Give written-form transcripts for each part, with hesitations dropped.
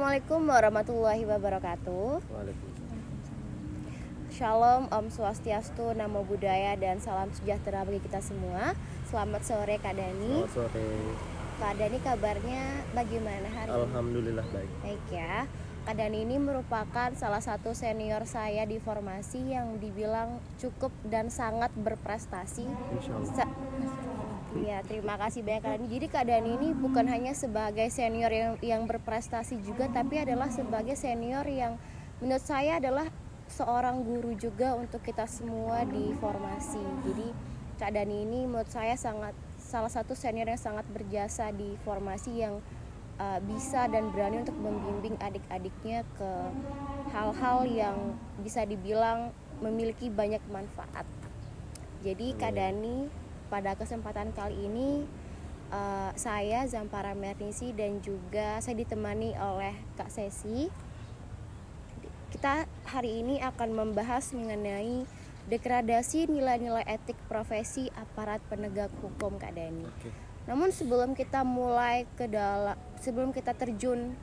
Assalamualaikum warahmatullahi wabarakatuh. Waalaikumsalam. Shalom, Om Swastiastu, Namo Buddhaya, dan salam sejahtera bagi kita semua. Selamat sore Kak Dani. Selamat sore. Kak Dani, kabarnya bagaimana hari ini? Alhamdulillah baik. Baik ya. Kak Dani ini merupakan salah satu senior saya di formasi yang dibilang cukup dan sangat berprestasi. Insya Allah. Ya, terima kasih banyak Kak Dani. Jadi Kak Dani ini bukan hanya sebagai senior yang berprestasi juga, tapi adalah sebagai senior yang menurut saya adalah seorang guru juga untuk kita semua di formasi. Jadi Kak Dani ini menurut saya salah satu senior yang sangat berjasa di formasi, yang bisa dan berani untuk membimbing adik-adiknya ke hal-hal yang bisa dibilang memiliki banyak manfaat. Jadi Kak Dani, pada kesempatan kali ini saya Zampara Mernisi dan juga saya ditemani oleh Kak Sesi. Kita hari ini akan membahas mengenai degradasi nilai-nilai etik profesi aparat penegak hukum, Kak Dani. Oke. Namun sebelum kita sebelum kita terjun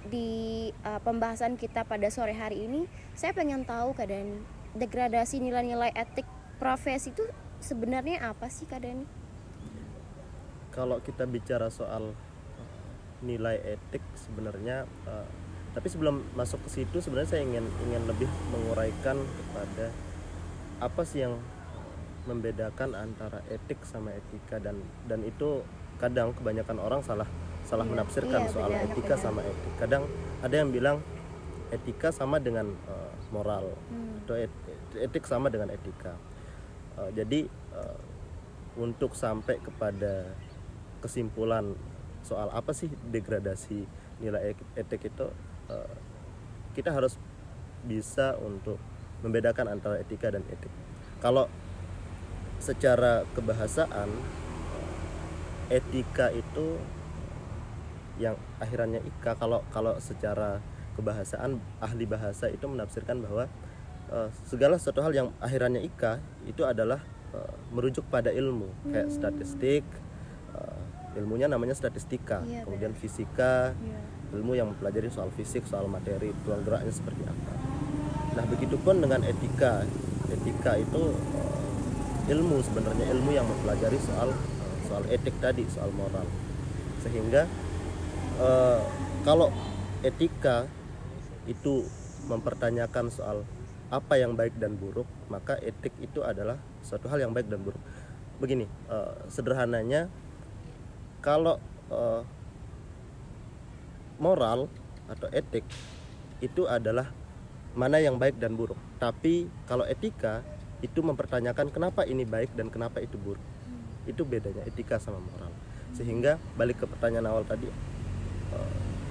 di pembahasan kita pada sore hari ini, saya pengen tahu Kak Dani, degradasi nilai-nilai etik profesi itu sebenarnya apa sih Kak Dani? Kalau kita bicara soal nilai etik sebenarnya, tapi sebelum masuk ke situ sebenarnya saya ingin lebih menguraikan kepada apa sih yang membedakan antara etik sama etika, dan itu kadang kebanyakan orang salah menafsirkan soal etika sama etik. Kadang ada yang bilang etika sama dengan moral, atau etik sama dengan etika. Jadi untuk sampai kepada kesimpulan soal apa sih degradasi nilai etik itu, kita harus bisa untuk membedakan antara etika dan etik. Kalau secara kebahasaan, etika itu yang akhirannya ika. Kalau secara kebahasaan, ahli bahasa itu menafsirkan bahwa segala sesuatu hal yang akhirannya ika itu adalah merujuk pada ilmu, kayak statistik, ilmunya namanya statistika, kemudian fisika, ilmu yang mempelajari soal fisik, soal materi, ruang geraknya seperti apa. Nah, begitupun dengan etika. Etika itu ilmu, sebenarnya ilmu yang mempelajari soal etik tadi, soal moral. Sehingga kalau etika itu mempertanyakan soal apa yang baik dan buruk, maka etik itu adalah suatu hal yang baik dan buruk. Begini, sederhananya, kalau moral atau etik itu adalah mana yang baik dan buruk. Tapi kalau etika itu mempertanyakan kenapa ini baik dan kenapa itu buruk. Itu bedanya etika sama moral. Sehingga balik ke pertanyaan awal tadi,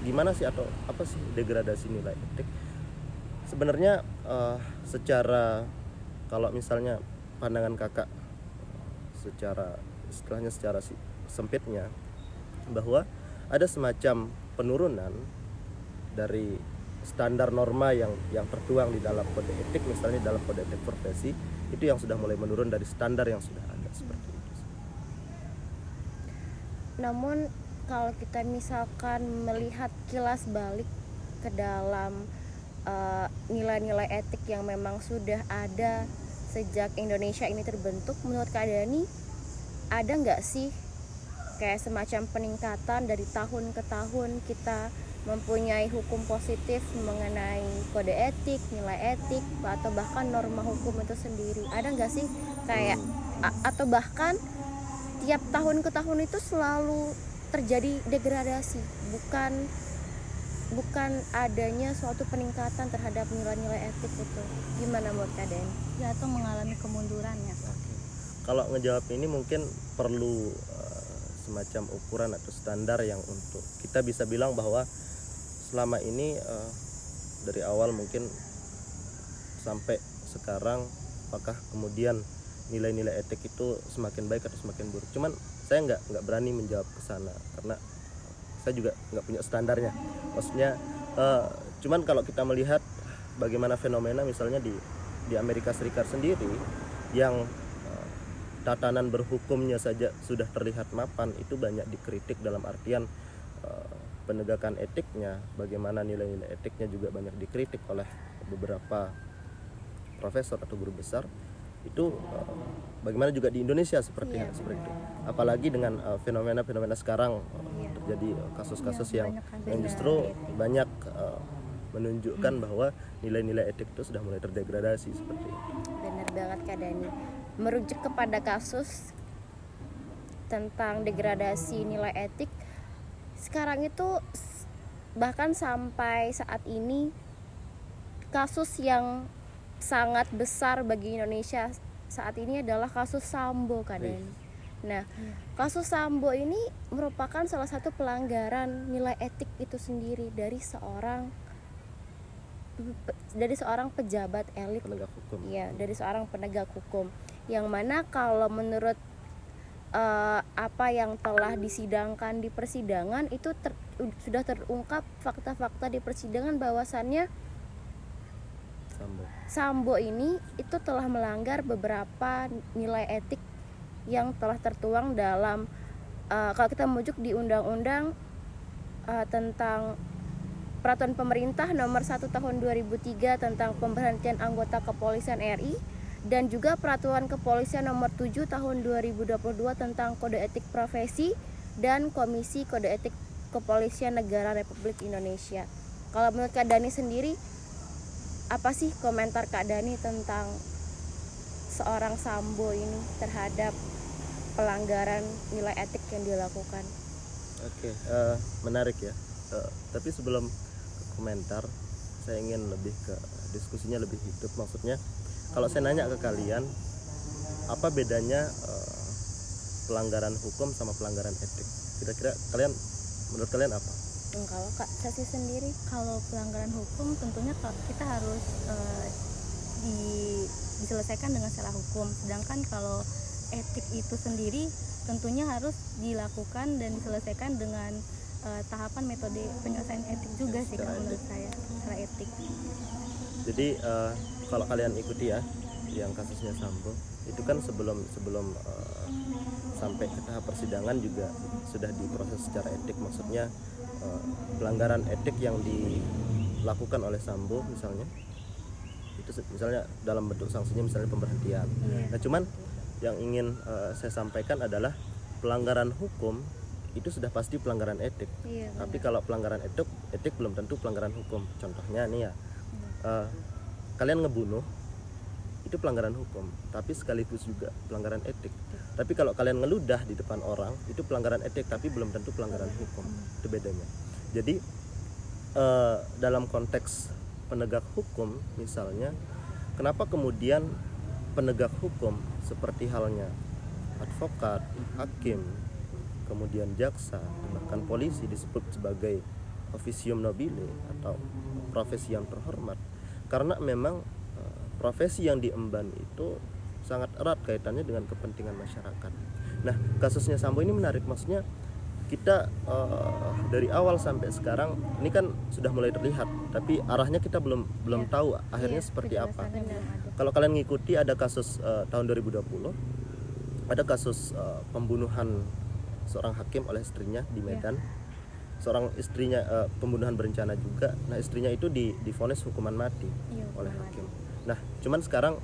gimana sih atau apa sih degradasi nilai etik? Sebenarnya secara, kalau misalnya pandangan kakak secara sempitnya, bahwa ada semacam penurunan dari standar norma yang tertuang di dalam kode etik, misalnya dalam kode etik profesi, itu yang sudah mulai menurun dari standar yang sudah ada, seperti itu. Namun kalau kita misalkan melihat kilas balik ke dalam nilai-nilai etik yang memang sudah ada sejak Indonesia ini terbentuk, menurut Kak Dani ada nggak sih kayak semacam peningkatan dari tahun ke tahun kita mempunyai hukum positif mengenai kode etik, nilai etik, atau bahkan norma hukum itu sendiri? Ada nggak sih kayak atau bahkan tiap tahun ke tahun itu selalu terjadi degradasi, bukan adanya suatu peningkatan terhadap nilai-nilai etik itu? Gimana menurut Kak Dani? Ya, atau mengalami kemunduran ya. Kalau ngejawab ini mungkin perlu semacam ukuran atau standar yang untuk kita bisa bilang bahwa selama ini dari awal mungkin sampai sekarang, apakah kemudian nilai-nilai etik itu semakin baik atau semakin buruk. Cuman saya nggak berani menjawab ke sana karena saya juga nggak punya standarnya. Maksudnya cuman kalau kita melihat bagaimana fenomena misalnya di Amerika Serikat sendiri, yang tatanan berhukumnya saja sudah terlihat mapan, itu banyak dikritik dalam artian penegakan etiknya, bagaimana nilai-nilai etiknya juga banyak dikritik oleh beberapa profesor atau guru besar. Itu bagaimana juga di Indonesia seperti itu. Apalagi dengan fenomena-fenomena sekarang terjadi kasus-kasus yang justru banyak menunjukkan bahwa nilai-nilai etik itu sudah mulai terdegradasi seperti itu. Benar banget Kak Dani. Merujuk kepada kasus tentang degradasi nilai etik, sekarang itu bahkan sampai saat ini kasus yang sangat besar bagi Indonesia saat ini adalah kasus Sambo Kak Dani. Nah, kasus Sambo ini merupakan salah satu pelanggaran nilai etik itu sendiri dari seorang pejabat elit, Penegak hukum. Iya, dari seorang penegak hukum. Yang mana kalau menurut apa yang telah disidangkan di persidangan itu sudah terungkap fakta-fakta di persidangan bahwasannya Sambo ini itu telah melanggar beberapa nilai etik yang telah tertuang dalam kalau kita merujuk di undang-undang tentang peraturan pemerintah nomor 1 tahun 2003 tentang pemberhentian anggota kepolisian RI, dan juga peraturan kepolisian nomor 7 tahun 2022 tentang kode etik profesi dan Komisi Kode Etik Kepolisian Negara Republik Indonesia. Kalau menurut Kak Dani sendiri, apa sih komentar Kak Dani tentang seorang Sambo ini terhadap pelanggaran nilai etik yang dilakukan? Oke, menarik ya. Tapi sebelum komentar, saya ingin lebih ke diskusinya lebih hidup. Maksudnya, kalau saya nanya ke kalian, apa bedanya pelanggaran hukum sama pelanggaran etik? Kira-kira menurut kalian apa? Kalau Kak Sasi sendiri, Kalau pelanggaran hukum tentunya kita harus diselesaikan dengan secara hukum. Sedangkan kalau etik itu sendiri tentunya harus dilakukan dan diselesaikan dengan tahapan metode penyelesaian etik juga sih kalau menurut saya secara etik. Jadi kalau kalian ikuti ya yang kasusnya Sambo, itu kan sebelum sampai ke tahap persidangan juga sudah diproses secara etik. Maksudnya pelanggaran etik yang dilakukan oleh Sambo misalnya, itu misalnya dalam bentuk sanksinya misalnya pemberhentian. Nah, cuman yang ingin saya sampaikan adalah pelanggaran hukum itu sudah pasti pelanggaran etik. Tapi kalau pelanggaran etik belum tentu pelanggaran hukum. Contohnya nih ya, kalian ngebunuh itu pelanggaran hukum, tapi sekaligus juga pelanggaran etik. Tapi kalau kalian ngeludah di depan orang itu pelanggaran etik, tapi belum tentu pelanggaran hukum. Itu bedanya. Jadi dalam konteks penegak hukum misalnya, kenapa kemudian penegak hukum seperti halnya advokat, hakim, kemudian jaksa, bahkan polisi disebut sebagai officium nobile atau profesi yang terhormat? Karena memang profesi yang diemban itu sangat erat kaitannya dengan kepentingan masyarakat. Nah, kasusnya Sambo ini menarik. Maksudnya kita dari awal sampai sekarang ini kan sudah mulai terlihat, tapi arahnya kita belum tahu akhirnya seperti apa. Kalau kalian ngikuti, ada kasus tahun 2020, ada kasus pembunuhan seorang hakim oleh istrinya di Medan. Seorang istrinya pembunuhan berencana juga. Nah, istrinya itu divonis hukuman mati oleh hakim. Nah, cuman sekarang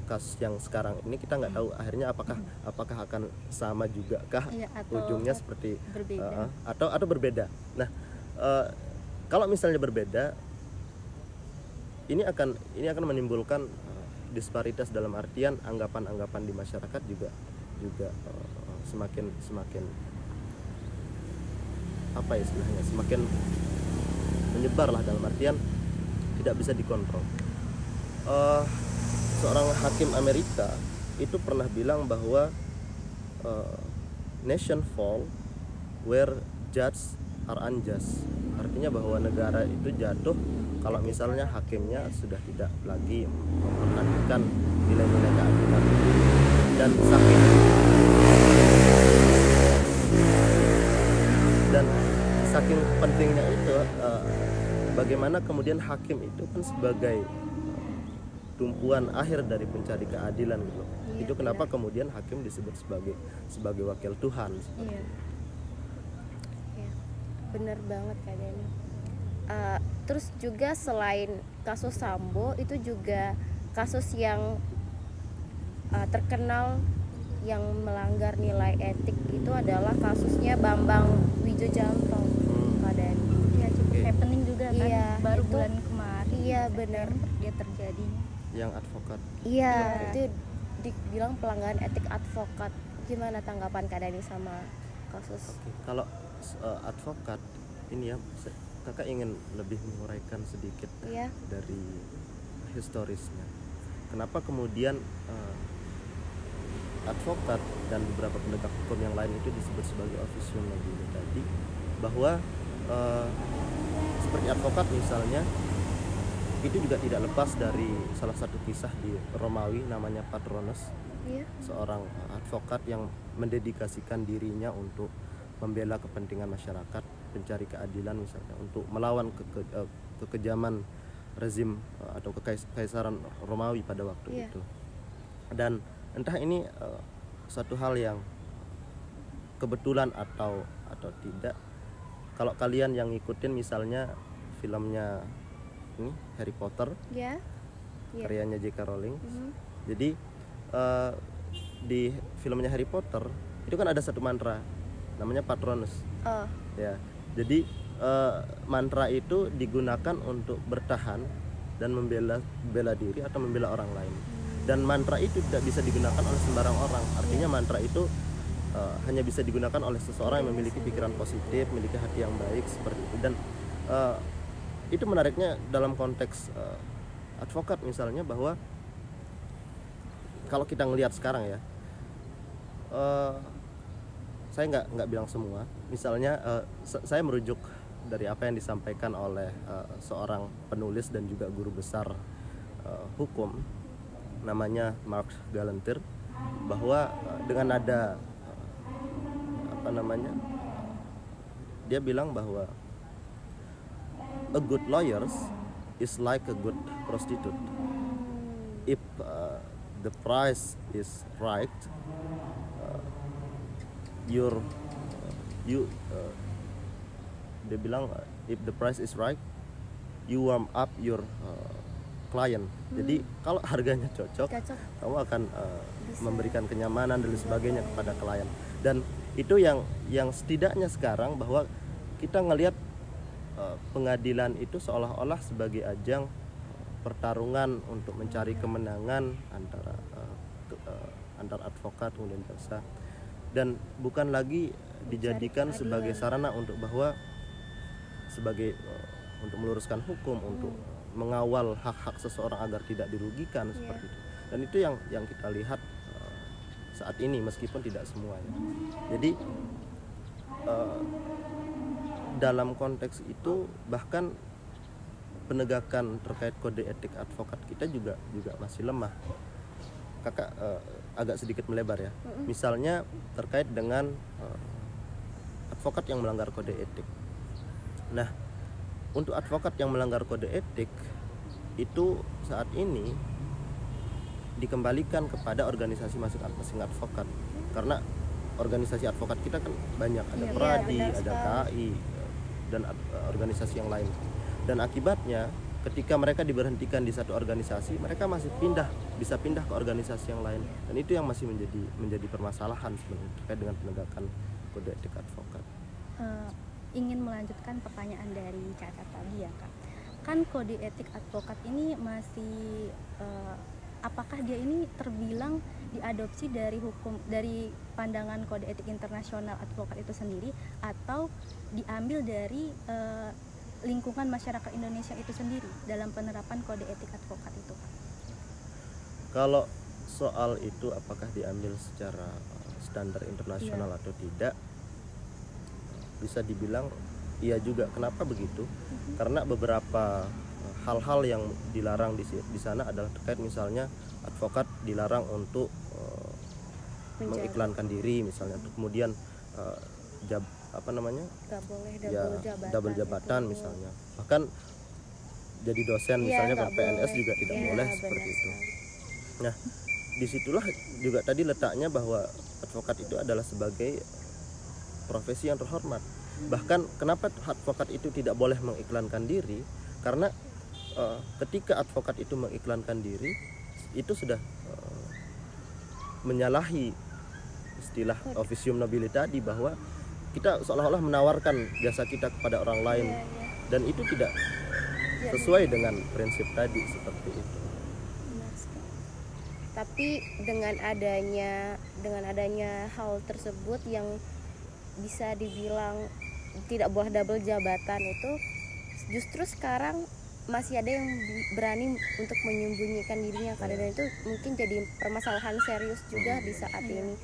kasus yang sekarang ini kita nggak tahu akhirnya apakah akan sama juga kah ujungnya seperti berbeda. Atau berbeda. Nah, kalau misalnya berbeda, ini akan menimbulkan disparitas dalam artian anggapan-anggapan di masyarakat juga semakin apa ya istilahnya, semakin menyebar lah, dalam artian tidak bisa dikontrol. Seorang hakim Amerika itu pernah bilang bahwa nation fall where judges are unjust. Artinya bahwa negara itu jatuh kalau misalnya hakimnya sudah tidak lagi memperhatikan nilai-nilai keadilan. Dan saking pentingnya itu, bagaimana kemudian hakim itu kan sebagai tumpuan akhir dari pencari keadilan gitu. Itu kenapa kemudian hakim disebut sebagai wakil Tuhan seperti itu. bener banget Kak Dani. Terus juga selain kasus Sambo itu juga kasus yang terkenal yang melanggar nilai etik itu adalah kasusnya Bambang Wijojanto Kak Dani. Ya cukup happening juga kan, Iya, baru itu- bulan kemarin iya, benar. dia terjadi. Yang advokat. Iya, Iya. itu dibilang pelanggaran etik advokat. Gimana tanggapan Kak Dani sama kasus? Oke, kalau advokat ini ya, kakak ingin lebih menguraikan sedikit Iya. dari historisnya. Kenapa kemudian advokat dan beberapa penegak hukum yang lain itu disebut sebagai officium nobile tadi, bahwa seperti advokat misalnya itu juga tidak lepas dari salah satu kisah di Romawi namanya Patronus, Iya. seorang advokat yang mendedikasikan dirinya untuk membela kepentingan masyarakat, mencari keadilan misalnya, untuk melawan kekejaman rezim atau kekaisaran Romawi pada waktu Iya. itu. Dan entah ini suatu hal yang kebetulan atau tidak, kalau kalian yang ngikutin misalnya filmnya ini Harry Potter, Ya. Iya. karyanya J.K. Rowling. Mhm. Jadi di filmnya Harry Potter itu kan ada satu mantra namanya Patronus Oh, ya. Jadi mantra itu digunakan untuk bertahan dan bela diri atau membela orang lain. Dan mantra itu tidak bisa digunakan oleh sembarang orang. Artinya mantra itu hanya bisa digunakan oleh seseorang yang memiliki pikiran positif, memiliki hati yang baik seperti itu. Dan itu menariknya dalam konteks advokat misalnya, bahwa kalau kita ngelihat sekarang ya, saya nggak bilang semua. Misalnya saya merujuk dari apa yang disampaikan oleh seorang penulis dan juga guru besar hukum namanya Mark Galanter, bahwa dengan ada dia bilang bahwa a good lawyers is like a good prostitute. If the price is right, dia bilang if the price is right, you warm up your client. Jadi kalau harganya cocok, cocok. kamu akan memberikan kenyamanan dan sebagainya kepada klien. Dan itu yang setidaknya sekarang, bahwa kita ngelihat pengadilan itu seolah-olah sebagai ajang pertarungan untuk mencari kemenangan antara advokat kemudian jaksa, dan bukan lagi dijadikan sebagai sarana untuk untuk meluruskan hukum, untuk mengawal hak-hak seseorang agar tidak dirugikan seperti itu. Dan itu yang kita lihat saat ini, meskipun tidak semuanya. Jadi dalam konteks itu bahkan penegakan terkait kode etik advokat kita juga masih lemah. Kakak agak sedikit melebar ya. Misalnya terkait dengan advokat yang melanggar kode etik. Nah, untuk advokat yang melanggar kode etik itu saat ini dikembalikan kepada organisasi masing-masing advokat, karena organisasi advokat kita kan banyak, ada Iya, Pradi, benar ada sekali. KAI dan organisasi yang lain. Dan akibatnya ketika mereka diberhentikan di satu organisasi, mereka masih bisa pindah ke organisasi yang lain. Dan itu yang masih menjadi permasalahan sebenarnya terkait dengan penegakan kode etik advokat. Ingin melanjutkan pertanyaan dari Caca tadi ya Kak, kan kode etik advokat ini masih apakah dia ini terbilang diadopsi dari pandangan kode etik internasional advokat itu sendiri, atau diambil dari lingkungan masyarakat Indonesia itu sendiri dalam penerapan kode etik advokat itu Kak? Kalau soal itu apakah diambil secara standar internasional atau tidak, bisa dibilang iya juga. Kenapa begitu? Karena beberapa hal-hal yang dilarang di sana adalah terkait misalnya advokat dilarang untuk mengiklankan diri misalnya, kemudian Gak boleh double jabatan itu. misalnya, bahkan jadi dosen Iya, misalnya nggak PNS boleh. juga tidak Iya, boleh benar seperti itu. sekali. Nah, disitulah juga tadi letaknya bahwa advokat itu adalah sebagai profesi yang terhormat. Bahkan kenapa advokat itu tidak boleh mengiklankan diri, karena ketika advokat itu mengiklankan diri itu sudah menyalahi istilah officium nobile tadi, bahwa kita seolah-olah menawarkan jasa kita kepada orang lain, dan itu tidak sesuai dengan prinsip tadi seperti itu. Benar sekali. Tapi dengan adanya hal tersebut yang bisa dibilang tidak boleh double jabatan itu, justru sekarang masih ada yang berani untuk menyembunyikan dirinya, karena itu mungkin jadi permasalahan serius juga di saat ini.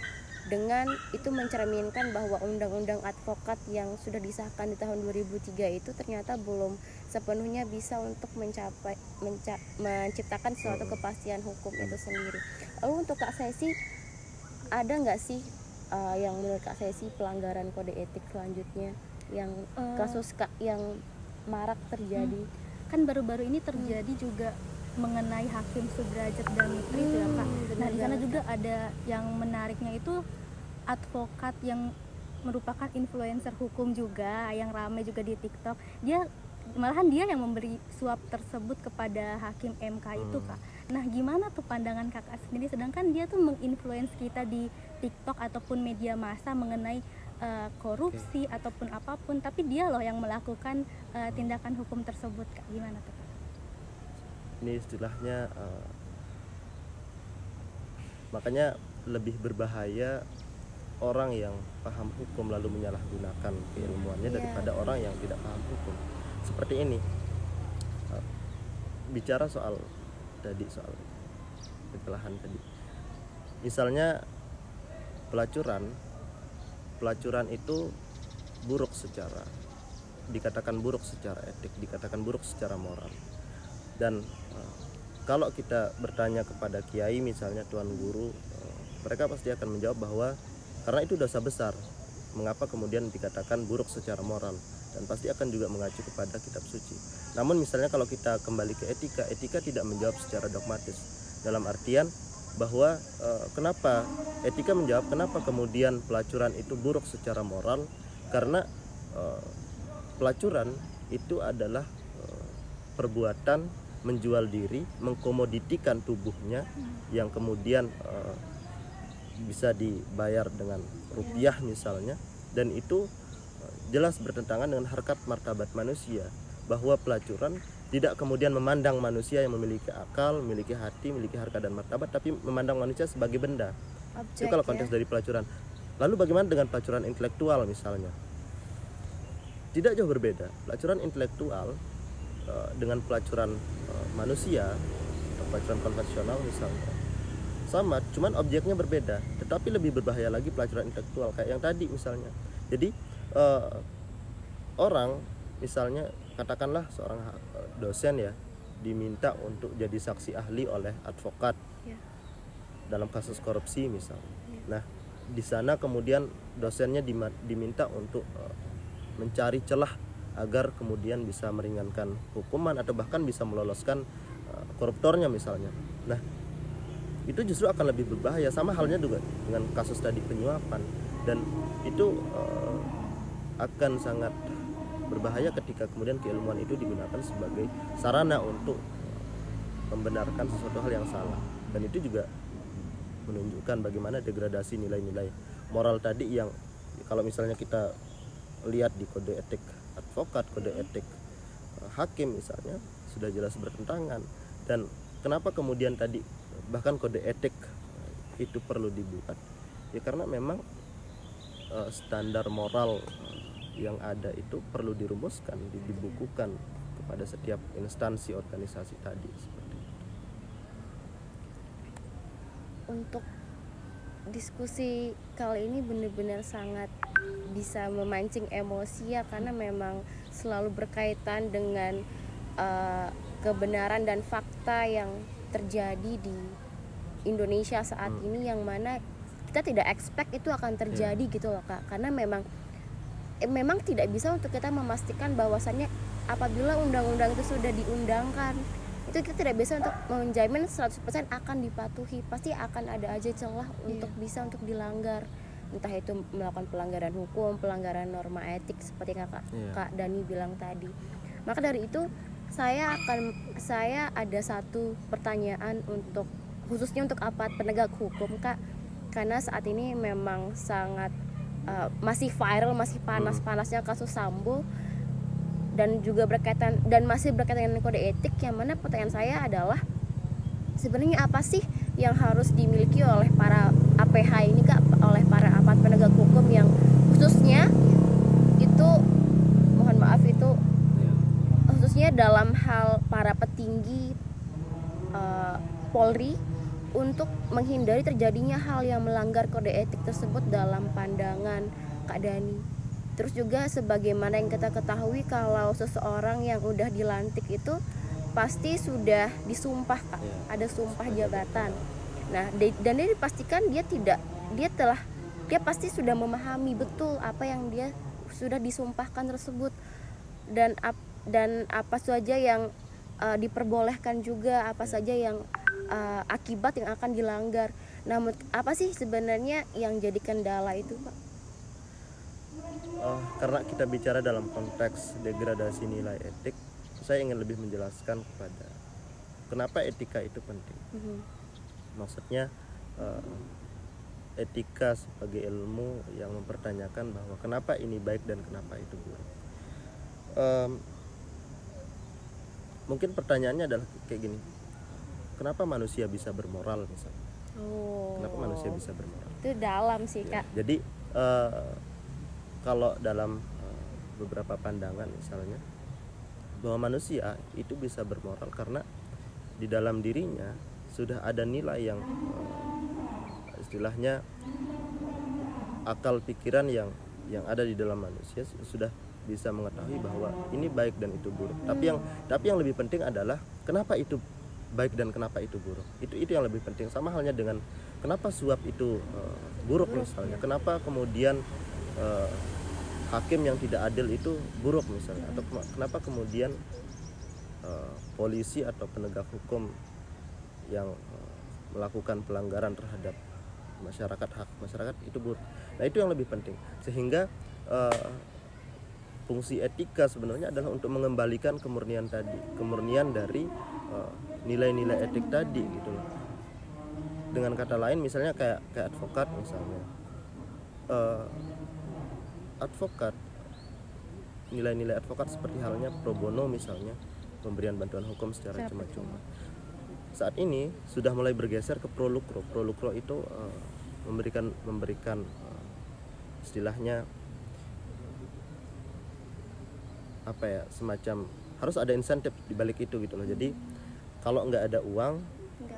Dengan itu mencerminkan bahwa undang-undang advokat yang sudah disahkan di tahun 2003 itu ternyata belum sepenuhnya bisa untuk menciptakan suatu kepastian hukum itu sendiri. Lalu untuk Kak Sesi, ada nggak sih yang menurut Kak Sesi pelanggaran kode etik selanjutnya yang kasus yang marak terjadi? Kan baru-baru ini terjadi juga mengenai Hakim Sudrajat dan Mitri itu ya Kak. Nah di sana juga ada yang menariknya itu advokat yang merupakan influencer hukum juga yang ramai juga di TikTok. Malahan dia yang memberi suap tersebut kepada Hakim MK itu Kak. Nah gimana tuh pandangan Kakak sendiri, sedangkan dia tuh menginfluence kita di TikTok ataupun media massa mengenai korupsi ataupun apapun, tapi dia loh yang melakukan tindakan hukum tersebut Kak. Gimana tuh Kak? Ini istilahnya makanya lebih berbahaya orang yang paham hukum lalu menyalahgunakan keilmuannya daripada orang yang tidak paham hukum. Seperti ini, bicara soal kekelahan tadi, misalnya pelacuran itu dikatakan buruk secara etik, dikatakan buruk secara moral. Dan kalau kita bertanya kepada kiai misalnya, tuan guru, mereka pasti akan menjawab bahwa karena itu dosa besar, mengapa kemudian dikatakan buruk secara moral, dan pasti akan juga mengacu kepada kitab suci. Namun misalnya kalau kita kembali ke etika tidak menjawab secara dogmatis, dalam artian bahwa kenapa etika menjawab kenapa kemudian pelacuran itu buruk secara moral, karena pelacuran itu adalah perbuatan menjual diri, mengkomoditikan tubuhnya yang kemudian bisa dibayar dengan rupiah misalnya, dan itu jelas bertentangan dengan harkat martabat manusia, bahwa pelacuran tidak kemudian memandang manusia yang memiliki akal, memiliki hati, memiliki harkat dan martabat, tapi memandang manusia sebagai benda. Objek, itu kalau konteks dari pelacuran. Lalu bagaimana dengan pelacuran intelektual misalnya? Tidak jauh berbeda. Pelacuran intelektual dengan pelacuran manusia atau pelacuran konvensional misalnya sama, cuman objeknya berbeda, tetapi lebih berbahaya lagi pelacuran intelektual kayak yang tadi misalnya. Jadi orang misalnya katakanlah seorang dosen ya diminta untuk jadi saksi ahli oleh advokat dalam kasus korupsi misalnya. Nah di sana kemudian dosennya diminta untuk mencari celah agar kemudian bisa meringankan hukuman atau bahkan bisa meloloskan koruptornya misalnya. Nah itu justru akan lebih berbahaya, sama halnya juga dengan kasus tadi penyuapan, dan itu akan sangat berbahaya ketika kemudian keilmuan itu digunakan sebagai sarana untuk membenarkan sesuatu hal yang salah, dan itu juga menunjukkan bagaimana degradasi nilai-nilai moral tadi yang kalau misalnya kita lihat di kode etik advokat, kode etik hakim misalnya sudah jelas bertentangan. Dan kenapa kemudian tadi bahkan kode etik itu perlu dibuat, ya karena memang standar moral yang ada itu perlu dirumuskan, dibukukan kepada setiap instansi organisasi tadi seperti itu. Untuk diskusi kali ini benar-benar sangat bisa memancing emosi ya, karena memang selalu berkaitan dengan kebenaran dan fakta yang terjadi di Indonesia saat ini, yang mana kita tidak expect itu akan terjadi gitu loh Kak, karena memang tidak bisa untuk kita memastikan bahwasannya apabila undang-undang itu sudah diundangkan itu kita tidak bisa untuk menjamin 100% akan dipatuhi, pasti akan ada aja celah untuk bisa untuk dilanggar. entah itu melakukan pelanggaran hukum, pelanggaran norma etik seperti yang Kak Dani bilang tadi. Maka dari itu saya ada satu pertanyaan khususnya untuk aparat penegak hukum, Kak, karena saat ini memang sangat masih viral, masih panas-panasnya kasus Sambo dan juga masih berkaitan dengan kode etik. Yang mana pertanyaan saya adalah sebenarnya apa sih yang harus dimiliki oleh para APH ini, Kak, oleh para aparat penegak hukum yang khususnya itu khususnya dalam hal para petinggi Polri untuk menghindari terjadinya hal yang melanggar kode etik tersebut dalam pandangan Kak Dani. Terus juga sebagaimana yang kita ketahui kalau seseorang yang udah dilantik itu pasti sudah disumpah, Kak. Ada sumpah jabatan. Nah, dan dia dipastikan dia pasti sudah memahami betul apa yang dia sudah disumpahkan tersebut dan apa saja yang diperbolehkan juga, apa saja yang akibat yang akan dilanggar. Namun apa sih sebenarnya yang jadi kendala itu, Pak? Karena kita bicara dalam konteks degradasi nilai etik, saya ingin lebih menjelaskan kepada kenapa etika itu penting. Maksudnya etika sebagai ilmu yang mempertanyakan bahwa kenapa ini baik dan kenapa itu buruk. Mungkin pertanyaannya adalah kayak gini, kenapa manusia bisa bermoral misalnya? Kenapa manusia bisa bermoral? Itu dalam sih, Kak. Jadi kalau dalam beberapa pandangan misalnya bahwa manusia itu bisa bermoral karena di dalam dirinya sudah ada nilai yang istilahnya akal pikiran yang ada di dalam manusia sudah bisa mengetahui bahwa ini baik dan itu buruk. Tapi yang lebih penting adalah kenapa itu baik dan kenapa itu buruk. Itu yang lebih penting. Sama halnya dengan kenapa suap itu buruk misalnya. Kenapa kemudian hakim yang tidak adil itu buruk misalnya, atau kenapa kemudian polisi atau penegak hukum yang melakukan pelanggaran terhadap hak masyarakat itu buruk. Nah, itu yang lebih penting. Sehingga fungsi etika sebenarnya adalah untuk mengembalikan kemurnian dari nilai-nilai etik tadi gitu loh. Dengan kata lain misalnya kayak advokat misalnya. Nilai-nilai advokat seperti halnya pro bono misalnya, pemberian bantuan hukum secara cuma-cuma. Saat ini sudah mulai bergeser ke pro lucro. Pro lucro itu memberikan istilahnya semacam harus ada insentif di balik itu gitu loh. Jadi kalau nggak ada uang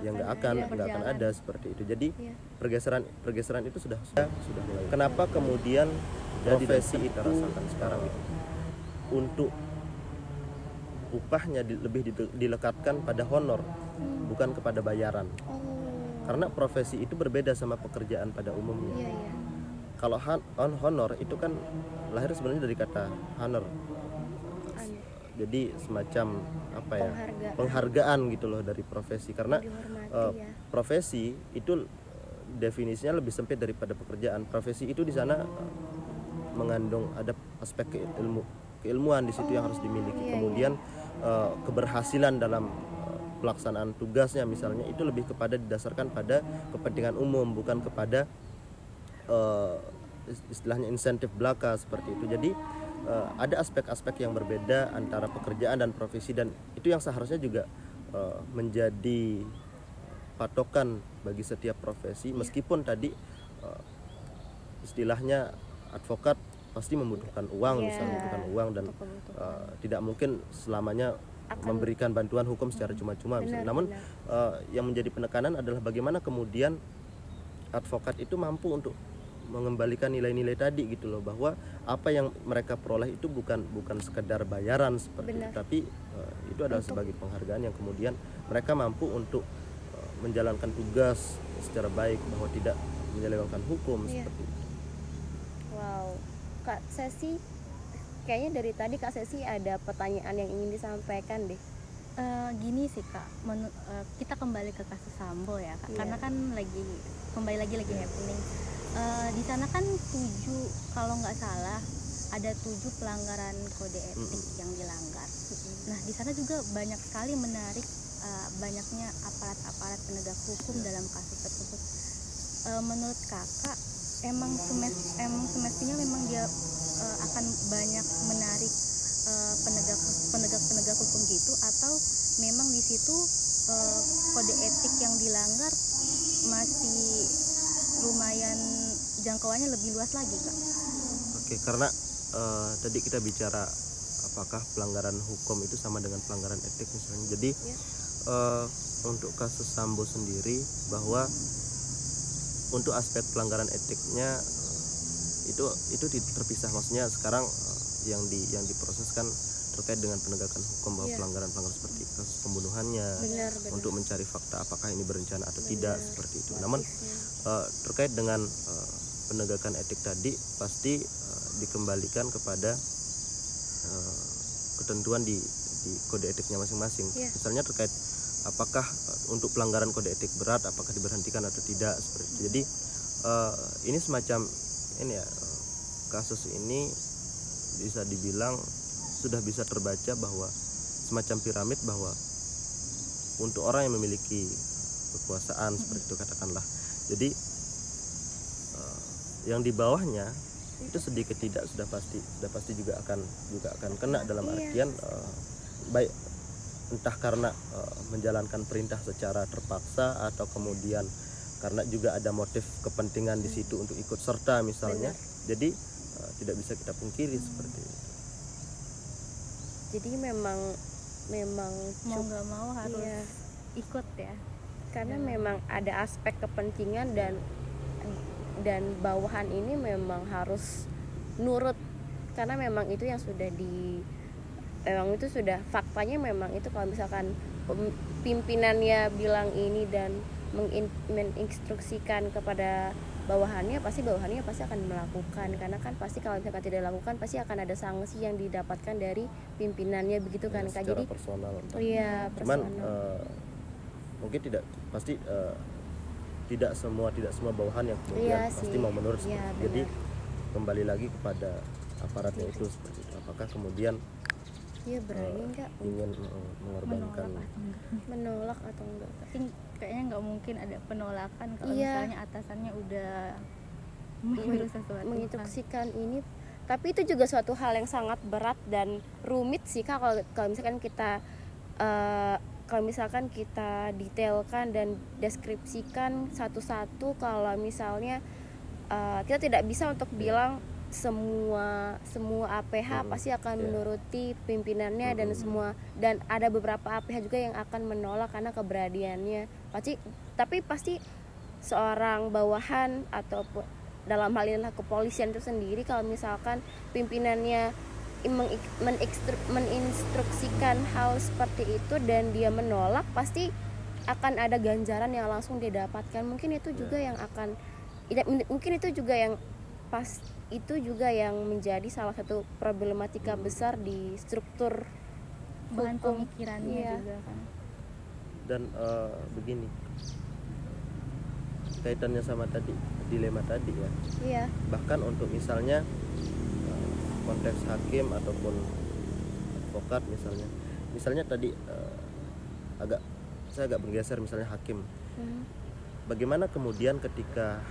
nggak akan ada seperti itu. Jadi pergeseran itu sudah mulai. Kenapa kemudian profesi itu rasakan sekarang itu untuk upahnya lebih dilekatkan pada honor bukan kepada bayaran. Karena profesi itu berbeda sama pekerjaan pada umumnya. Kalau honor itu kan lahir sebenarnya dari kata honor. Jadi semacam penghargaan gitu loh dari profesi, karena profesi itu definisinya lebih sempit daripada pekerjaan. Profesi itu di sana mengandung ada aspek keilmuan di situ yang harus dimiliki. Kemudian keberhasilan dalam pelaksanaan tugasnya misalnya itu lebih kepada didasarkan pada kepentingan umum, bukan kepada istilahnya insentif belaka seperti itu. Jadi ada aspek-aspek yang berbeda antara pekerjaan dan profesi, dan itu yang seharusnya juga menjadi patokan bagi setiap profesi. Meskipun tadi istilahnya advokat pasti membutuhkan uang, misalnya membutuhkan uang, dan tidak mungkin selamanya memberikan bantuan hukum secara cuma-cuma misalnya. Namun yang menjadi penekanan adalah bagaimana kemudian advokat itu mampu untuk mengembalikan nilai-nilai tadi gitu loh, bahwa apa yang mereka peroleh itu bukan sekedar bayaran seperti itu, tapi itu adalah sebagai penghargaan yang kemudian mereka mampu untuk menjalankan tugas secara baik, bahwa tidak menyelewengkan hukum seperti itu. Wow, Kak Sesi, kayaknya dari tadi Kak Sesi ada pertanyaan yang ingin disampaikan deh. Gini sih Kak, kita kembali ke kasus Sambo ya Kak, karena kan lagi happening. Di sana kan 7, kalau nggak salah ada 7 pelanggaran kode etik yang dilanggar. Nah, di sana juga banyak sekali menarik banyaknya aparat-aparat penegak hukum dalam kasus tersebut. Menurut kakak, emang semestinya memang dia akan banyak menarik penegak hukum gitu, atau memang di situ kode etik yang dilanggar masih lumayan jangkauannya lebih luas lagi, Kak? Oke, karena tadi kita bicara apakah pelanggaran hukum itu sama dengan pelanggaran etik misalnya. Jadi untuk kasus Sambo sendiri, bahwa untuk aspek pelanggaran etiknya itu terpisah. Maksudnya sekarang yang diproseskan terkait dengan penegakan hukum, bahwa pelanggaran seperti kasus pembunuhannya, Benar. untuk mencari fakta apakah ini berencana atau tidak, seperti itu. Namun terkait dengan penegakan etik tadi pasti dikembalikan kepada ketentuan di kode etiknya masing-masing. Misalnya terkait apakah untuk pelanggaran kode etik berat apakah diberhentikan atau tidak, seperti itu. Jadi ini semacam ini ya, kasus ini bisa dibilang sudah bisa terbaca bahwa semacam piramid, bahwa untuk orang yang memiliki kekuasaan seperti itu katakanlah, jadi yang di bawahnya itu sedikit tidak sudah pasti juga akan kena, dalam artian baik entah karena menjalankan perintah secara terpaksa, atau kemudian karena juga ada motif kepentingan di situ untuk ikut serta misalnya. Jadi tidak bisa kita pungkiri seperti itu. Jadi memang Mau nggak mau harus ikut ya, karena memang ada aspek kepentingan dan bawahan ini memang harus nurut, karena memang itu yang sudah memang itu sudah faktanya. Memang itu kalau misalkan pimpinannya bilang ini dan menginstruksikan kepada bawahannya pasti akan melakukan, karena kan pasti kalau misalkan tidak dilakukan pasti akan ada sanksi yang didapatkan dari pimpinannya, begitu kan Kak. Jadi personal. Cuman mungkin tidak semua bawahan yang kemudian pasti mau menurut. Jadi kembali lagi kepada aparatnya itu seperti itu. Apakah kemudian berani nggak ingin mengorbankan, menolak atau enggak? Kayaknya nggak mungkin ada penolakan kalau misalnya atasannya udah menyuruh sesuatu, menginstruksikan ini. Tapi itu juga suatu hal yang sangat berat dan rumit sih Kak, kalau misalkan kita detailkan dan deskripsikan satu-satu. Kalau misalnya kita tidak bisa untuk bilang semua APH pasti akan menuruti pimpinannya, dan ada beberapa APH juga yang akan menolak karena keberadiannya tapi pasti seorang bawahan ataupun dalam hal ini kepolisian itu sendiri, kalau misalkan pimpinannya menginstruksikan hal seperti itu dan dia menolak, pasti akan ada ganjaran yang langsung dia dapatkan. Mungkin itu juga yang menjadi salah satu problematika besar di struktur bahan hukum pemikirannya juga kan. Dan begini, kaitannya sama dilema tadi ya. Bahkan untuk misalnya konteks hakim ataupun advokat misalnya tadi saya agak bergeser, misalnya hakim. Bagaimana kemudian ketika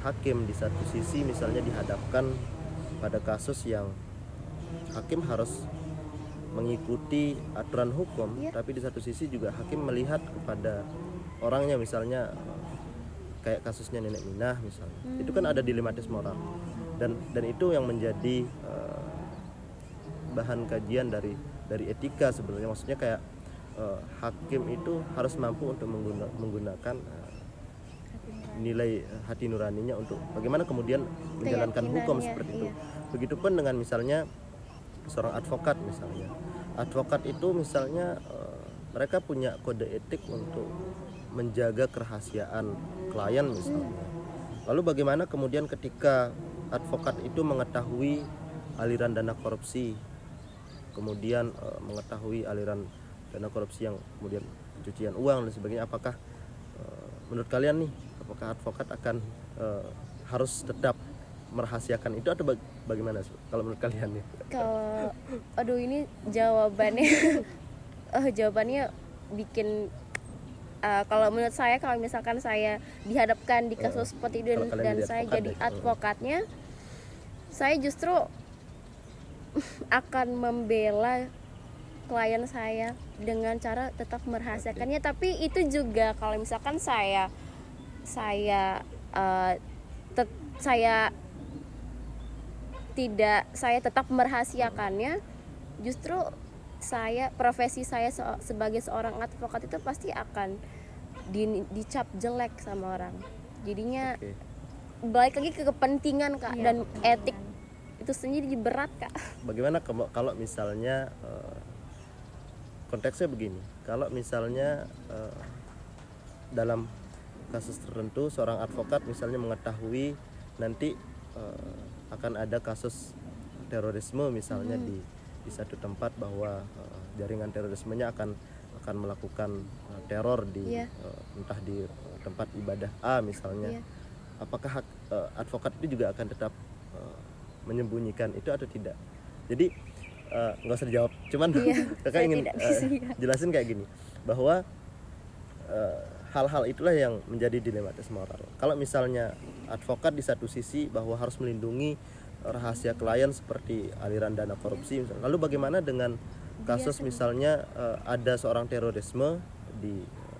hakim di satu sisi misalnya dihadapkan pada kasus yang hakim harus mengikuti aturan hukum, tapi di satu sisi juga hakim melihat kepada orangnya, misalnya kayak kasusnya Nenek Minah misalnya. Itu kan ada dilematis moral, dan itu yang menjadi bahan kajian dari etika sebenarnya. Maksudnya kayak hakim itu harus mampu untuk menggunakan nilai hati nuraninya untuk bagaimana kemudian menjalankan hukum seperti itu. Begitupun dengan misalnya seorang advokat misalnya. Advokat itu misalnya mereka punya kode etik untuk menjaga kerahasiaan klien misalnya. Lalu bagaimana kemudian ketika advokat itu mengetahui aliran dana korupsi, kemudian mengetahui aliran dana korupsi yang kemudian pencucian uang dan sebagainya, apakah menurut kalian nih, apakah advokat akan harus tetap merahasiakan itu, atau bagaimana kalau menurut kalian nih? Kalau aduh ini jawabannya jawabannya bikin kalau menurut saya, kalau misalkan saya dihadapkan di kasus seperti itu dan saya jadi advokatnya, saya justru akan membela klien saya dengan cara tetap merahasiakannya. Tapi itu juga kalau misalkan saya tetap merahasiakannya, justru profesi saya sebagai seorang advokat itu pasti akan dicap jelek sama orang. Jadinya balik lagi ke kepentingan Kak, dan etik itu sendiri berat Kak. Bagaimana kalau misalnya konteksnya begini, kalau misalnya dalam kasus tertentu seorang advokat misalnya mengetahui nanti akan ada kasus terorisme misalnya di satu tempat, bahwa jaringan terorismenya akan melakukan teror di entah di tempat ibadah A misalnya, apakah advokat itu juga akan tetap menyembunyikan itu atau tidak? Jadi nggak usah dijawab, cuman kakak ingin jelasin kayak gini, bahwa hal-hal itulah yang menjadi dilematis moral. Kalau misalnya advokat di satu sisi bahwa harus melindungi rahasia klien seperti aliran dana korupsi misalnya. Lalu bagaimana dengan kasus misalnya ada seorang terorisme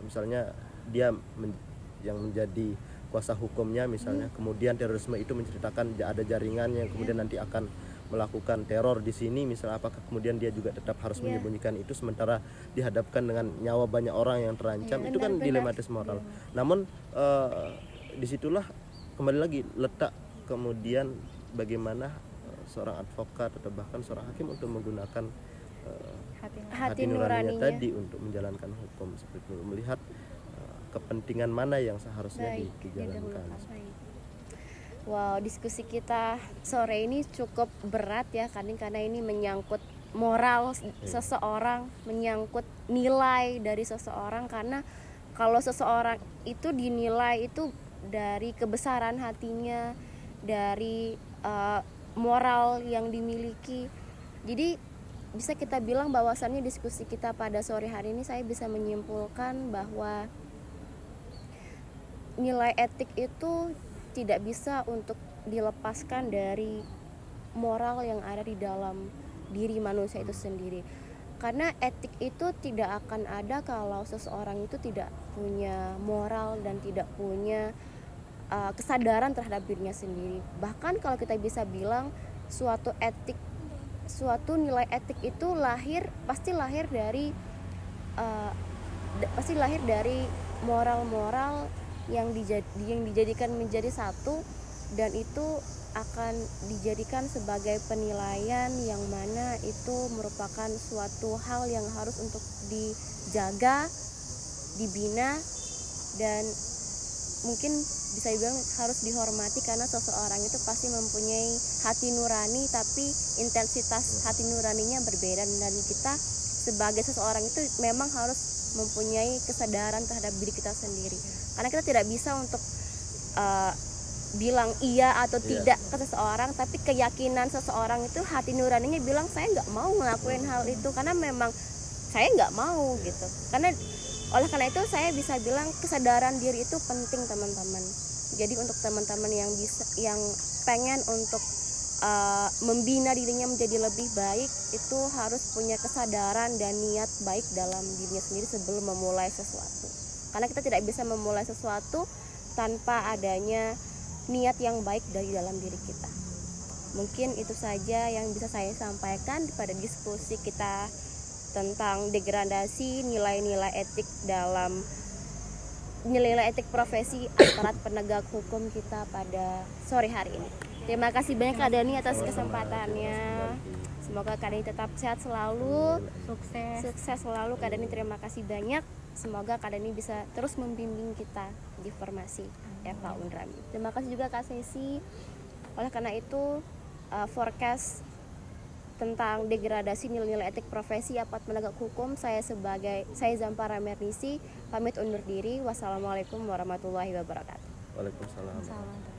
misalnya dia yang menjadi kuasa hukumnya misalnya, kemudian terorisme itu menceritakan ada jaringan yang kemudian nanti akan melakukan teror di sini misalnya, apakah kemudian dia juga tetap harus menyembunyikan itu sementara dihadapkan dengan nyawa banyak orang yang terancam? Itu kan dilematis moral. Namun disitulah kembali lagi letak kemudian bagaimana seorang advokat atau bahkan seorang hakim untuk menggunakan hati nuraninya tadi untuk menjalankan hukum seperti itu, melihat kepentingan mana yang seharusnya dijalankan. Wow, diskusi kita sore ini cukup berat ya, karena ini menyangkut moral seseorang, menyangkut nilai dari seseorang. Karena kalau seseorang itu dinilai itu dari kebesaran hatinya, dari moral yang dimiliki. Jadi bisa kita bilang bahwasannya diskusi kita pada sore hari ini, saya bisa menyimpulkan bahwa nilai etik itu tidak bisa untuk dilepaskan dari moral yang ada di dalam diri manusia itu sendiri. Karena etik itu tidak akan ada kalau seseorang itu tidak punya moral dan tidak punya kesadaran terhadap dirinya sendiri. Bahkan kalau kita bisa bilang suatu nilai etik itu pasti lahir dari moral-moral yang dijadikan menjadi satu, dan itu akan dijadikan sebagai penilaian yang mana itu merupakan suatu hal yang harus untuk dijaga, dibina, dan mungkin bisa dibilang harus dihormati, karena seseorang itu pasti mempunyai hati nurani, tapi intensitas hati nuraninya berbeda, dan kita sebagai seseorang itu memang harus mempunyai kesadaran terhadap diri kita sendiri. Karena kita tidak bisa untuk bilang iya atau tidak ke seseorang, tapi keyakinan seseorang itu hati nuraninya bilang saya nggak mau ngelakuin hal itu karena memang saya nggak mau gitu. Oleh karena itu saya bisa bilang kesadaran diri itu penting teman-teman. Jadi untuk teman-teman yang pengen untuk membina dirinya menjadi lebih baik, itu harus punya kesadaran dan niat baik dalam dirinya sendiri sebelum memulai sesuatu. Karena kita tidak bisa memulai sesuatu tanpa adanya niat yang baik dari dalam diri kita. Mungkin itu saja yang bisa saya sampaikan pada diskusi kita tentang degradasi nilai-nilai etik profesi aparat penegak hukum kita pada sore hari ini. Terima kasih banyak Kak Dani atas kesempatannya. Semoga Kak Dani tetap sehat selalu, sukses selalu Kak Dani. Terima kasih banyak. Semoga Kak Dani bisa terus membimbing kita di Formasi Eva Undrami. Terima kasih juga Kak Sesi. Oleh karena itu forecast tentang degradasi nilai-nilai etik profesi aparat penegak hukum, saya Zampara Mernisi pamit undur diri. Wassalamualaikum warahmatullahi wabarakatuh. Waalaikumsalam.